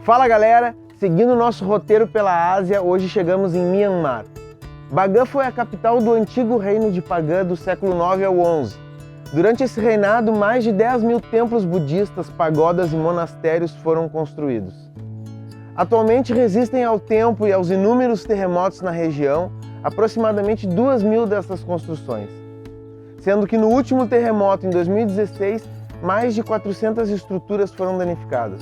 Fala galera, seguindo o nosso roteiro pela Ásia, hoje chegamos em Myanmar. Bagan foi a capital do antigo reino de Pagan do século 9 ao 11. Durante esse reinado, mais de 10.000 templos budistas, pagodas e monastérios foram construídos. Atualmente resistem ao tempo e aos inúmeros terremotos na região, aproximadamente 2.000 dessas construções. Sendo que no último terremoto, em 2016, mais de 400 estruturas foram danificadas.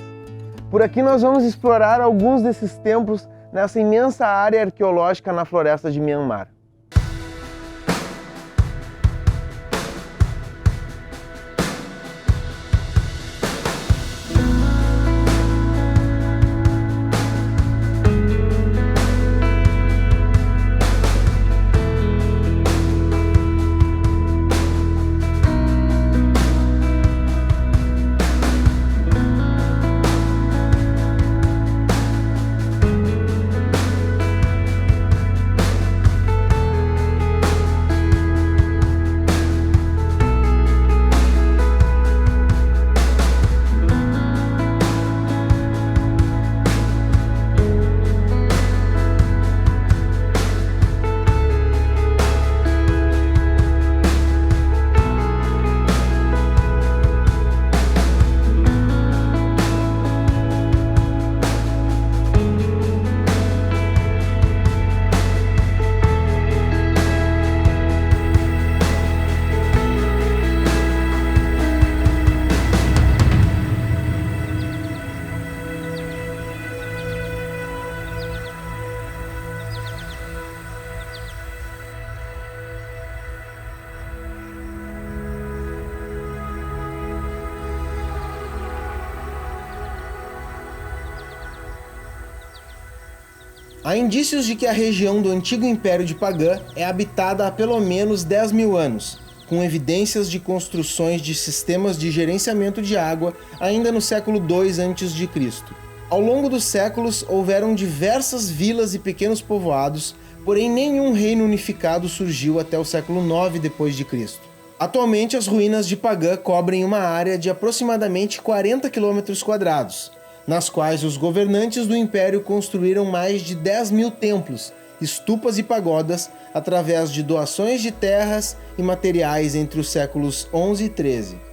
Por aqui nós vamos explorar alguns desses templos nessa imensa área arqueológica na floresta de Myanmar. Há indícios de que a região do antigo Império de Pagan é habitada há pelo menos 10.000 anos, com evidências de construções de sistemas de gerenciamento de água ainda no século II a.C. Ao longo dos séculos, houveram diversas vilas e pequenos povoados, porém nenhum reino unificado surgiu até o século IX d.C. Atualmente, as ruínas de Pagan cobrem uma área de aproximadamente 40 km², nas quais os governantes do Império construíram mais de 10.000 templos, estupas e pagodas através de doações de terras e materiais entre os séculos XI e XIII.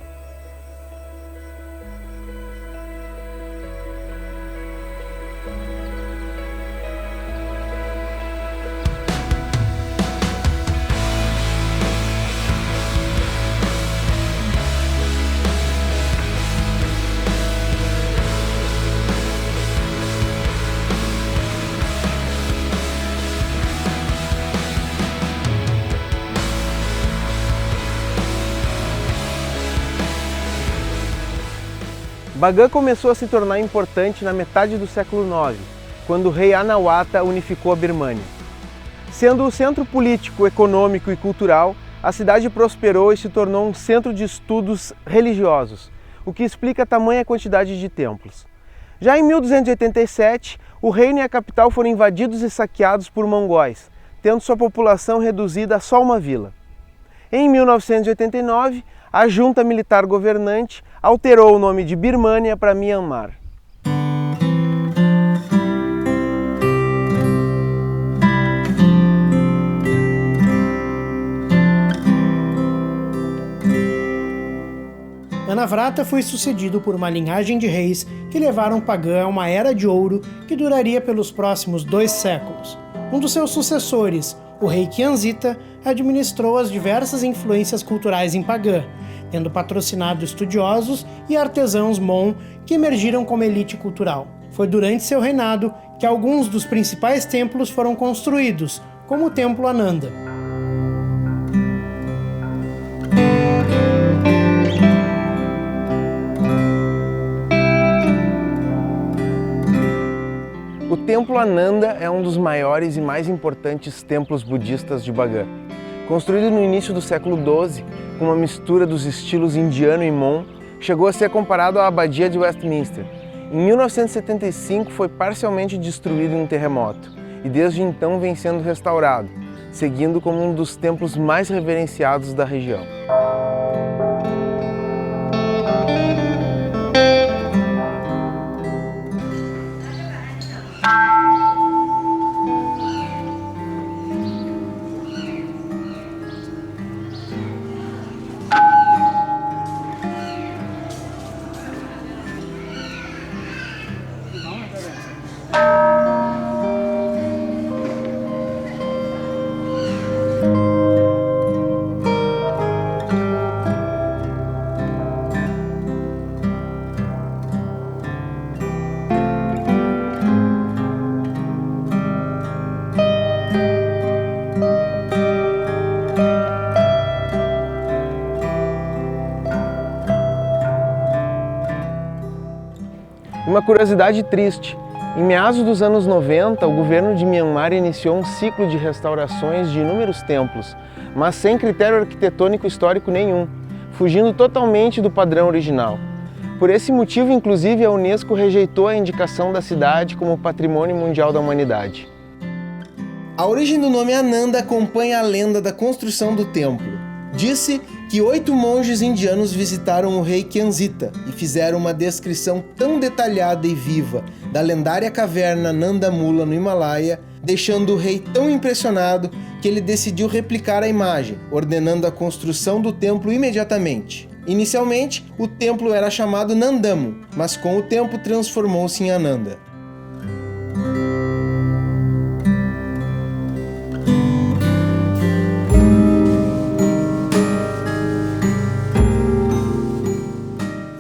Bagan começou a se tornar importante na metade do século IX, quando o rei Anawata unificou a Birmânia. Sendo o centro político, econômico e cultural, a cidade prosperou e se tornou um centro de estudos religiosos, o que explica a tamanha quantidade de templos. Já em 1287, o reino e a capital foram invadidos e saqueados por mongóis, tendo sua população reduzida a só uma vila. Em 1989, a junta militar governante alterou o nome de Birmânia para Myanmar. Anavrata foi sucedido por uma linhagem de reis que levaram Pagan a uma era de ouro que duraria pelos próximos 2 séculos. Um dos seus sucessores, o rei Kianzita, administrou as diversas influências culturais em Pagan, tendo patrocinado estudiosos e artesãos Mon que emergiram como elite cultural. Foi durante seu reinado que alguns dos principais templos foram construídos, como o Templo Ananda. O Templo Ananda é um dos maiores e mais importantes templos budistas de Bagan. Construído no início do século XII, com uma mistura dos estilos indiano e Mon, chegou a ser comparado à Abadia de Westminster. Em 1975 foi parcialmente destruído em um terremoto e desde então vem sendo restaurado, seguindo como um dos templos mais reverenciados da região. Uma curiosidade triste: em meados dos anos 90, o governo de Myanmar iniciou um ciclo de restaurações de inúmeros templos, mas sem critério arquitetônico histórico nenhum, fugindo totalmente do padrão original. Por esse motivo, inclusive, a Unesco rejeitou a indicação da cidade como Patrimônio Mundial da Humanidade. A origem do nome Ananda acompanha a lenda da construção do templo. Disse que 8 monges indianos visitaram o rei Kyanzita e fizeram uma descrição tão detalhada e viva da lendária caverna Nanda Mula no Himalaia, deixando o rei tão impressionado que ele decidiu replicar a imagem, ordenando a construção do templo imediatamente. Inicialmente, o templo era chamado Nandamu, mas com o tempo transformou-se em Ananda.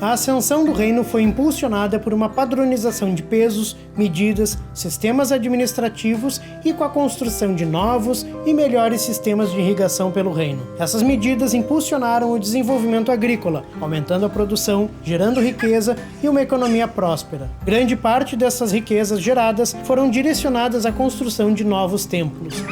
A ascensão do reino foi impulsionada por uma padronização de pesos, medidas, sistemas administrativos e com a construção de novos e melhores sistemas de irrigação pelo reino. Essas medidas impulsionaram o desenvolvimento agrícola, aumentando a produção, gerando riqueza e uma economia próspera. Grande parte dessas riquezas geradas foram direcionadas à construção de novos templos.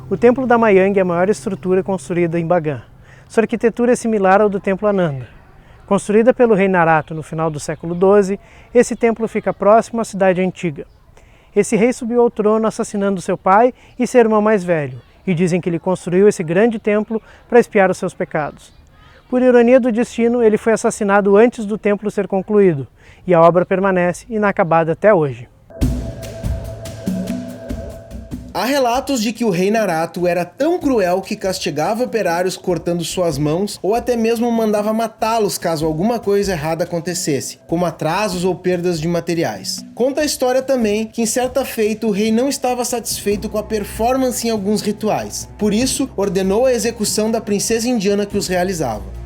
O Templo da Mayang é a maior estrutura construída em Bagan. Sua arquitetura é similar ao do Templo Ananda. Construída pelo rei Naratu no final do século XII, esse templo fica próximo à cidade antiga. Esse rei subiu ao trono assassinando seu pai e seu irmão mais velho, e dizem que ele construiu esse grande templo para expiar os seus pecados. Por ironia do destino, ele foi assassinado antes do templo ser concluído, e a obra permanece inacabada até hoje. Há relatos de que o rei Naratu era tão cruel que castigava operários cortando suas mãos ou até mesmo mandava matá-los caso alguma coisa errada acontecesse, como atrasos ou perdas de materiais. Conta a história também que em certa feita o rei não estava satisfeito com a performance em alguns rituais, por isso ordenou a execução da princesa indiana que os realizava.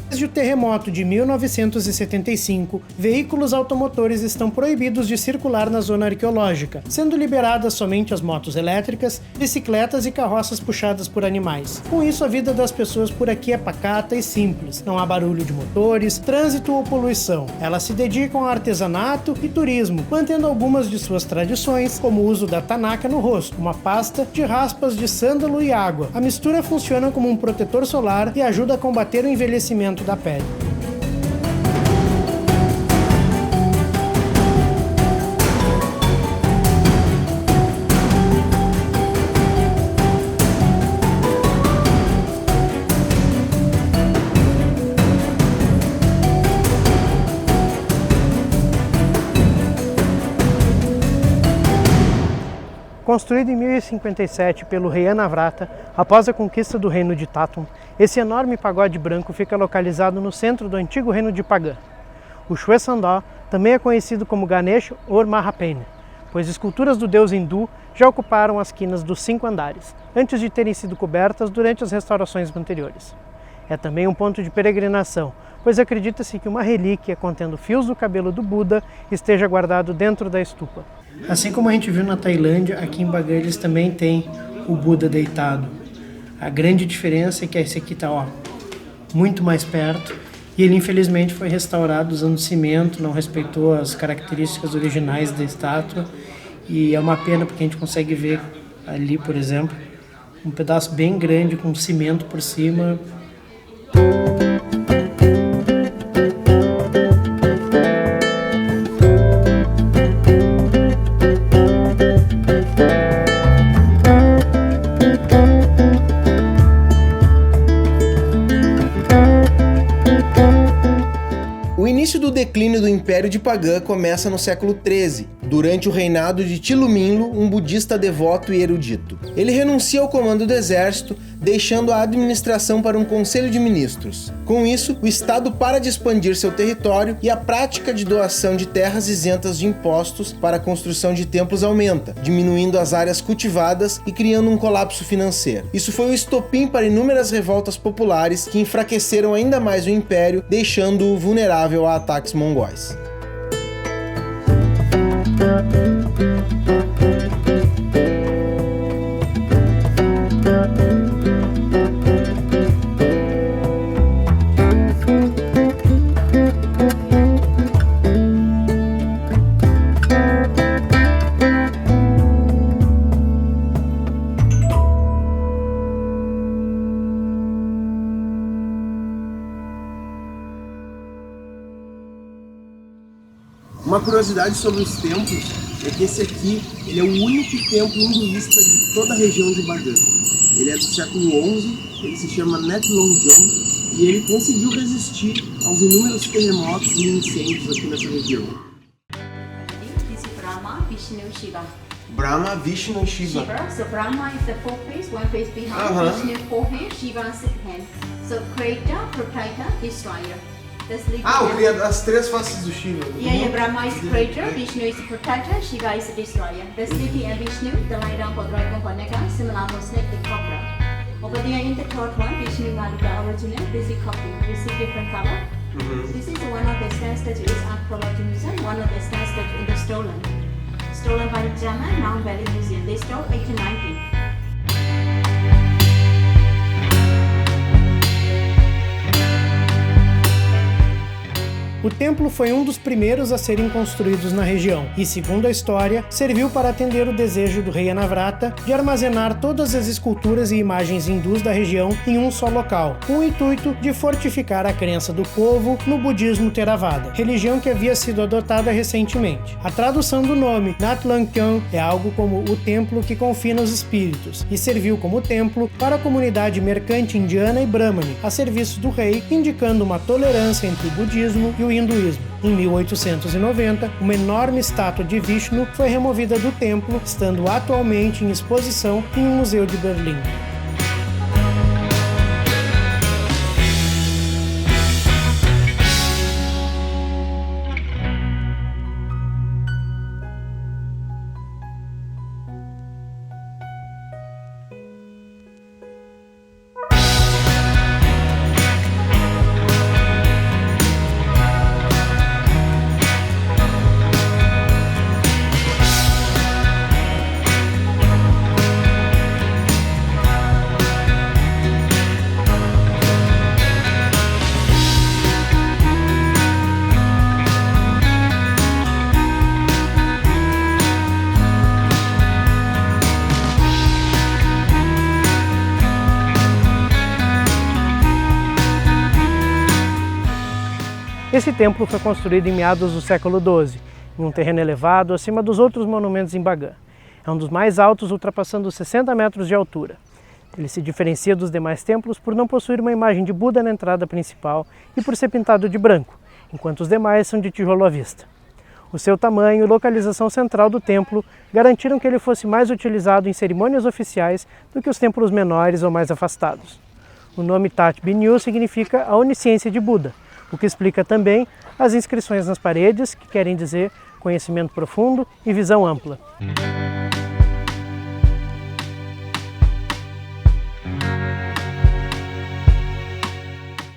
Desde o terremoto de 1975, veículos automotores estão proibidos de circular na zona arqueológica, sendo liberadas somente as motos elétricas, bicicletas e carroças puxadas por animais. Com isso, a vida das pessoas por aqui é pacata e simples. Não há barulho de motores, trânsito ou poluição. Elas se dedicam ao artesanato e turismo, mantendo algumas de suas tradições, como o uso da tanaka no rosto, uma pasta de raspas de sândalo e água. A mistura funciona como um protetor solar e ajuda a combater o envelhecimento da pele. Construído em 1057 pelo rei Anavrata, após a conquista do reino de Tatum, esse enorme pagode branco fica localizado no centro do antigo reino de Pagan. O Shwe-Sandor também é conhecido como Ganesh or Mahapene, pois esculturas do deus hindu já ocuparam as quinas dos 5 andares, antes de terem sido cobertas durante as restaurações anteriores. É também um ponto de peregrinação, pois acredita-se que uma relíquia contendo fios do cabelo do Buda esteja guardado dentro da estupa. Assim como a gente viu na Tailândia, aqui em Bagan eles também têm o Buda deitado. A grande diferença é que esse aqui está muito mais perto e ele infelizmente foi restaurado usando cimento, não respeitou as características originais da estátua e é uma pena porque a gente consegue ver ali, por exemplo, um pedaço bem grande com cimento por cima. início do declínio do Império de Pagã começa no século XIII, durante o reinado de Tiluminlo, um budista devoto e erudito. Ele renuncia ao comando do exército, deixando a administração para um conselho de ministros. Com isso, o Estado para de expandir seu território e a prática de doação de terras isentas de impostos para a construção de templos aumenta, diminuindo as áreas cultivadas e criando um colapso financeiro. Isso foi o estopim para inúmeras revoltas populares que enfraqueceram ainda mais o Império, deixando-o vulnerável a ataques mongóis. Uma curiosidade sobre os templos é que esse aqui ele é o único templo hinduísta de toda a região de Bagã. Ele é do século XI, ele se chama Netlongjon e ele conseguiu resistir aos inúmeros terremotos e incêndios aqui nessa região. Brahma, Vishnu, Shiva. Brahma, Vishnu e Shiva. So Brahma is the fourth face, one face behind. Vishnu fourth hand, Shiva sixth hand. So Creator, Protector, Destroyer. As três faces do Shiva. Yeah, Brahma is Creator, Vishnu is Protector, Shiva is Destroyer. The sleeping and Vishnu, the lying down for dragon for Nega, similar for snake, the cobra. Over there in the third one, Vishnu Malika original, this is copy. You see different color. This is one of the stand statues at Probati Museum, one of the stand statues in the stolen by the German Mount Valley Museum. They stole 1890. O templo foi um dos primeiros a serem construídos na região e, segundo a história, serviu para atender o desejo do rei Anavrata de armazenar todas as esculturas e imagens hindus da região em um só local, com o intuito de fortificar a crença do povo no budismo Theravada, religião que havia sido adotada recentemente. A tradução do nome Natlangkyon é algo como o templo que confina os espíritos e serviu como templo para a comunidade mercante indiana e brahmane, a serviço do rei, indicando uma tolerância entre o budismo e o hinduísmo. Em 1890, uma enorme estátua de Vishnu foi removida do templo, estando atualmente em exposição em um museu de Berlim. Esse templo foi construído em meados do século XII, em um terreno elevado acima dos outros monumentos em Bagã. É um dos mais altos, ultrapassando 60 metros de altura. Ele se diferencia dos demais templos por não possuir uma imagem de Buda na entrada principal e por ser pintado de branco, enquanto os demais são de tijolo à vista. O seu tamanho e localização central do templo garantiram que ele fosse mais utilizado em cerimônias oficiais do que os templos menores ou mais afastados. O nome Tat Binyu significa a onisciência de Buda, o que explica também as inscrições nas paredes, que querem dizer conhecimento profundo e visão ampla.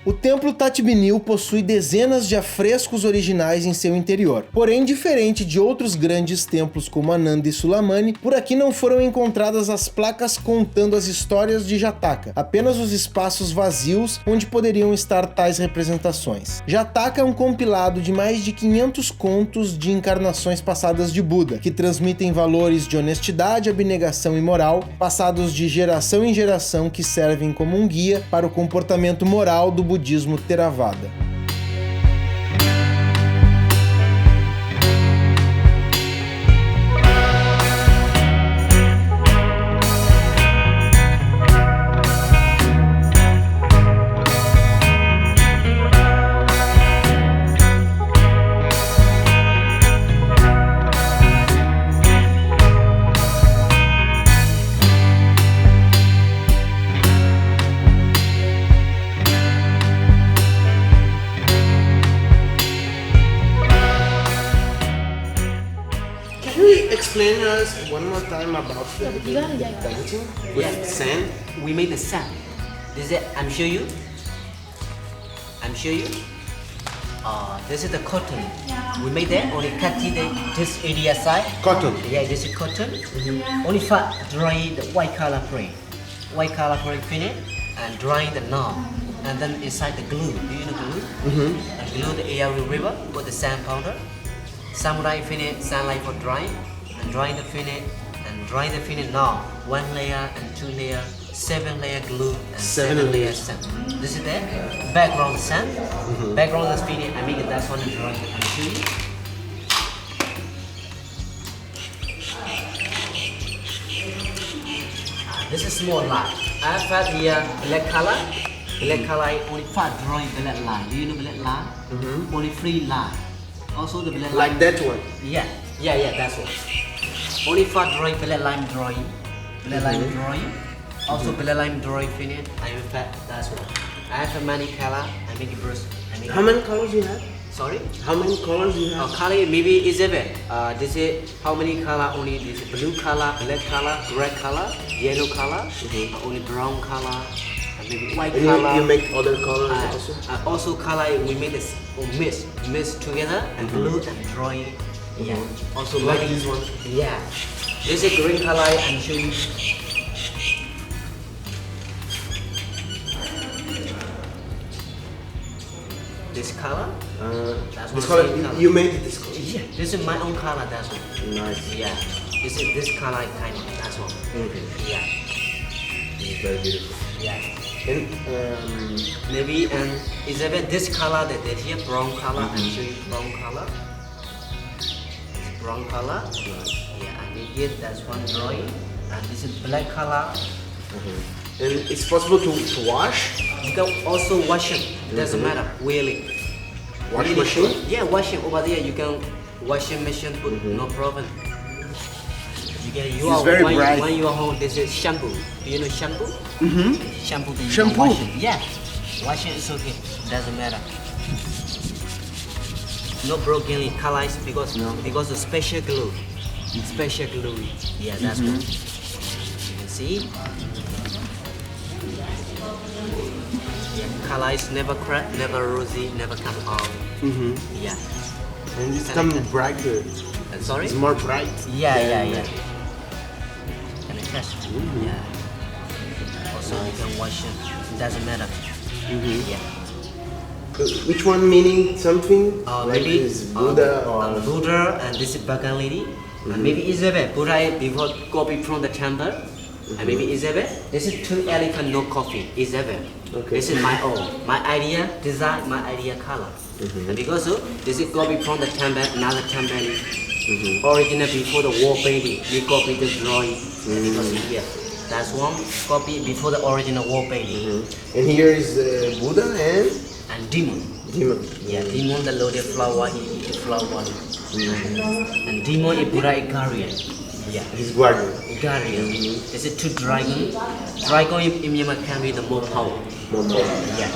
O templo Tat Binyu possui dezenas de afrescos originais em seu interior. Porém, diferente de outros grandes templos como Ananda e Sulamani, por aqui não foram encontradas as placas contando as histórias de Jataka, apenas os espaços vazios onde poderiam estar tais representações. Jataka é um compilado de mais de 500 contos de encarnações passadas de Buda, que transmitem valores de honestidade, abnegação e moral, passados de geração em geração, que servem como um guia para o comportamento moral do budismo Theravada. explain us one more time about the painting with sand? We made the sand. This is I'm show you. This is the cotton. We made that only cut this area side. Cotton. Yeah, this is cotton. Only for dry the white color print. White color print finish and drying the knob. And then inside the glue. Do you know glue? And glue the air with river with the sand powder. Samurai finish sunlight for drying. And drying the finish and drying the finish now. 1 layer and 2 layer. 7 layer glue and 7 layer sand. This is the background sand. Background is finished. I make it that's one drawing. I'm show you. This is small line. I have here black color. Black color only part drawing black line. Do you know black line? Only 3 line. Also the black Like line. that one. Yeah, that's one. Only for drawing, black line drawing. Black line drawing. Also black line drawing finish. I will flat, that's one. I have a many color, I make it brush. How many colors you have? Sorry? How many colors you have? Color maybe is seven. This is how many color only this is blue color, black color, red color, yellow color, only brown color, and maybe white And color. you make other colors also? Also color we make this mix together and blue and drawing. Yeah. Also Like many- this one? Yeah. This is green color and show you. This color. That's This one color, same color. you made this color? Yeah. This is my own color. That's one. Nice. Yeah. This color kind of. That's one. Yeah. It's very beautiful. Yeah. And Maybe Isabel, this color that they here brown color and show you brown color. It's brown color. Yeah, and again that's one drawing. And this is black color. and it's possible to wash? You can also wash it. Doesn't matter. Really. Wash Really. machine? Yeah, wash it over there. You can washing machine put no problem. You can you It's are very when, bright. when you are home. This is shampoo. Do you know shampoo? Shampoo. Then you Shampoo? Can wash it. Yeah. Wash it is okay. Doesn't matter. No broken colors because of special glue. Special glue. Yeah, that's what. You can see. Yeah, color is never crack, never rosy, never come out. Yeah. And it's come brighter. Sorry? It's more bright. Yeah. than- Can I touch? Yeah. Also, you can wash it. Doesn't matter. Yeah. Which one meaning something? Like Maybe this Buddha or... Buddha and this is Bagan lady. And maybe Isabel. Buddha is before copy from the temple. And maybe Isabel. This is 2 elephant no coffee. Isabel. Okay. This is my own. My idea design, my idea color. And because of this is copy from the temple, another temple. Original before the wall painting. We copy the drawing. Because here. That's one copy before the original wall painting. And here is Buddha and And demon. demon. Yeah, demon the loaded flower, he eat the flower. And demon is Buddha is guardian. Yeah, His guardian. guardian. This is 2 dragon. Dragon in Myanmar can be the more power. More power. Yeah.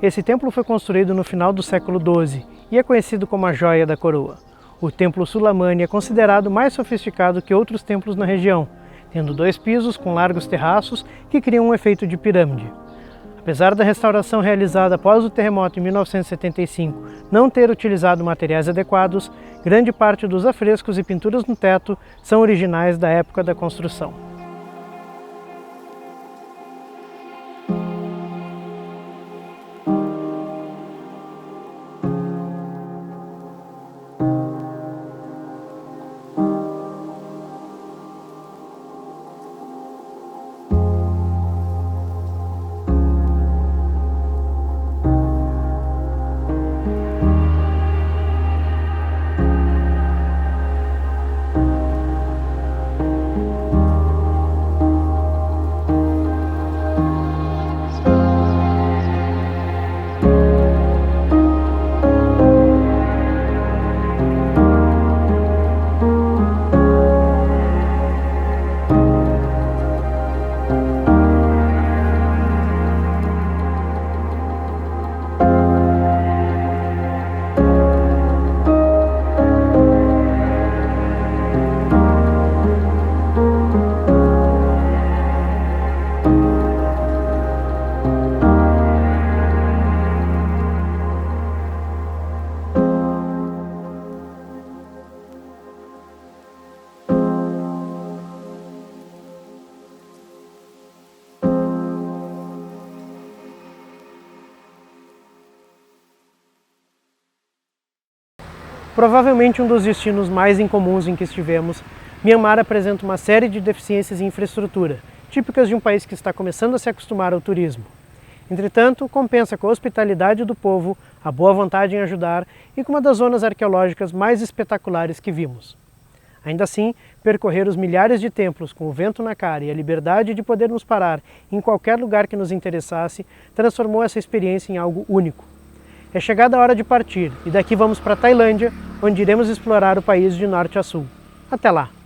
Esse templo foi construído no final do século XII e é conhecido como a Joia da Coroa. O Templo Sulamani é considerado mais sofisticado que outros templos na região, tendo 2 pisos com largos terraços que criam um efeito de pirâmide. Apesar da restauração realizada após o terremoto em 1975 não ter utilizado materiais adequados, grande parte dos afrescos e pinturas no teto são originais da época da construção. Provavelmente um dos destinos mais incomuns em que estivemos, Myanmar apresenta uma série de deficiências em infraestrutura, típicas de um país que está começando a se acostumar ao turismo. Entretanto, compensa com a hospitalidade do povo, a boa vontade em ajudar e com uma das zonas arqueológicas mais espetaculares que vimos. Ainda assim, percorrer os milhares de templos com o vento na cara e a liberdade de podermos parar em qualquer lugar que nos interessasse transformou essa experiência em algo único. É chegada a hora de partir e daqui vamos para a Tailândia, onde iremos explorar o país de norte a sul. Até lá!